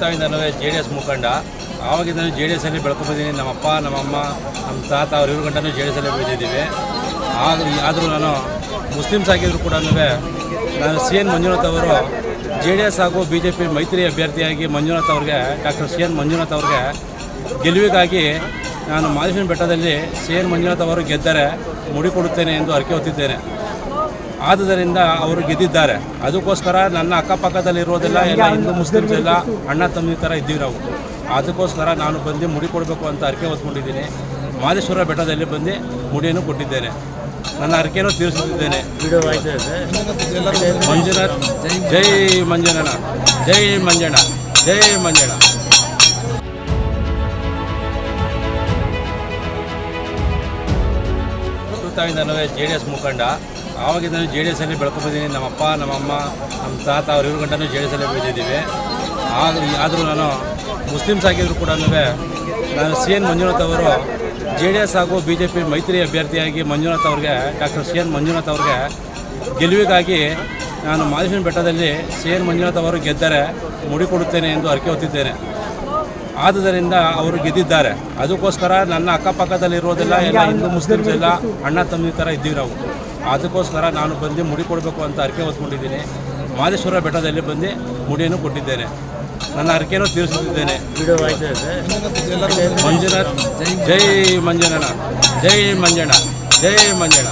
ಹುಟ್ಟುತ್ತಾಗಿಂದಲೂ JDS ಮುಖಂಡ. ಆವಾಗಿಂದ JDS ಅಲ್ಲಿ ಬೆಳ್ಕೊಂಡ್ಬಂದಿದ್ದೀನಿ. ನಮ್ಮಪ್ಪ ನಮ್ಮಮ್ಮ ನಮ್ಮ ತಾತ ಅವ್ರ ಇವ್ರ ಗಂಟನೂ JDS ಅಲ್ಲೇ ಬೆಳೆದಿದ್ದೀವಿ. ಆದರೂ ನಾನು ಮುಸ್ಲಿಮ್ಸ್ ಆಗಿದ್ರು ಕೂಡ ನಾನು CN ಮಂಜುನಾಥ್ ಅವರು JDS ಹಾಗೂ BJP ಮೈತ್ರಿ ಅಭ್ಯರ್ಥಿಯಾಗಿ ಮಂಜುನಾಥ್ ಅವ್ರಿಗೆ ಡಾಕ್ಟರ್ CN ಮಂಜುನಾಥ್ ಅವ್ರಿಗೆ ಗೆಲುವಿಗಾಗಿ ನಾನು ಮಾದೇಶ್ವರನ ಬೆಟ್ಟದಲ್ಲಿ CN ಮಂಜುನಾಥ್ ಅವರು ಗೆದ್ದರೆ ಮುಡಿ ಕೊಡುತ್ತೇನೆ ಎಂದು ಹರಕೆ ಹೊತ್ತಿದ್ದೇನೆ. ಆದುದರಿಂದ ಅವರು ಗೆದ್ದಿದ್ದಾರೆ. ಅದಕ್ಕೋಸ್ಕರ ನನ್ನ ಅಕ್ಕಪಕ್ಕದಲ್ಲಿರೋದೆಲ್ಲ ಎಲ್ಲ ಹಿಂದೂ ಮುಸ್ಲಿಮ್ಸ್ ಎಲ್ಲ ಅಣ್ಣ ತಮ್ಮಿ ಥರ ಇದ್ದೀವಿ ನಾವು. ಅದಕ್ಕೋಸ್ಕರ ನಾನು ಬಂದು ಮುಡಿ ಕೊಡಬೇಕು ಅಂತ ಹರಕೆ ಹೊತ್ಕೊಂಡಿದ್ದೀನಿ. ಮಾದೇಶ್ವರ ಬೆಟ್ಟದಲ್ಲಿ ಬಂದು ಮುಡಿಯನ್ನು ಕೊಟ್ಟಿದ್ದೇನೆ. ನನ್ನ ಹರಕೆಯನ್ನು ತೀರಿಸುತ್ತಿದ್ದೇನೆ. ಮಂಜುನಾಥ್ ಜೈ ಮಂಜುನಾಥ, ಜೈ ಮಂಜಣ್ಣ, ಜೈ ಮಂಜಣ್ಣ. ಹುಟ್ಟುತ್ತಾಗಿಂದಲೂ JDS ಮುಖಂಡ. ಆವಾಗಿಂದ JDS ಅಲ್ಲಿ ಬೆಳ್ಕೊಂಡ್ಬಂದಿದ್ದೀನಿ. ನಮ್ಮಪ್ಪ ನಮ್ಮಮ್ಮ ನಮ್ಮ ತಾತ ಅವ್ರ ಇವ್ರ ಗಂಟನೂ JDS ಅಲ್ಲೇ ಬೆಳೆದಿದ್ದೀವಿ. ಆದರೂ ನಾನು ಮುಸ್ಲಿಮ್ಸ್ ಆಗಿದ್ರು ಕೂಡ ನಾನು CN ಮಂಜುನಾಥ್ ಅವರು JDS ಹಾಗೂ BJP ಮೈತ್ರಿ ಅಭ್ಯರ್ಥಿಯಾಗಿ ಮಂಜುನಾಥ್ ಅವ್ರಿಗೆ ಡಾಕ್ಟರ್ CN ಮಂಜುನಾಥ್ ಅವ್ರಿಗೆ ಗೆಲುವಿಗಾಗಿ ನಾನು ಮಾದೇಶ್ವರನ ಬೆಟ್ಟದಲ್ಲಿ CN ಮಂಜುನಾಥ್ ಅವರು ಗೆದ್ದರೆ ಮುಡಿ ಕೊಡುತ್ತೇನೆ ಎಂದು ಹರಕೆ ಹೊತ್ತಿದ್ದೇನೆ. ಆದುದರಿಂದ ಅವರು ಗೆದ್ದಿದ್ದಾರೆ. ಅದಕ್ಕೋಸ್ಕರ ನನ್ನ ಅಕ್ಕಪಕ್ಕದಲ್ಲಿರೋದೆಲ್ಲ ಎಲ್ಲ ಹಿಂದೂ ಮುಸ್ಲಿಮ್ಸ್ ಎಲ್ಲ ಅಣ್ಣ ತಮ್ಮಿ ಥರ ಇದ್ದೀವಿ ನಾವು. ಅದಕ್ಕೋಸ್ಕರ ನಾನು ಬಂದು ಮುಡಿ ಕೊಡಬೇಕು ಅಂತ ಹರಕೆ ಹೊತ್ಕೊಂಡಿದ್ದೀನಿ. ಮಾದೇಶ್ವರ ಬೆಟ್ಟದಲ್ಲಿ ಬಂದು ಮುಡಿಯನ್ನು ಕೊಟ್ಟಿದ್ದೇನೆ. ನನ್ನ ಹರಕೆಯನ್ನು ತೀರಿಸುತ್ತಿದ್ದೇನೆ. ಮಂಜುನಾಥ್ ಜೈ ಮಂಜಣ್ಣ, ಜೈ ಮಂಜಣ್ಣ, ಜೈ ಮಂಜಣ್ಣ.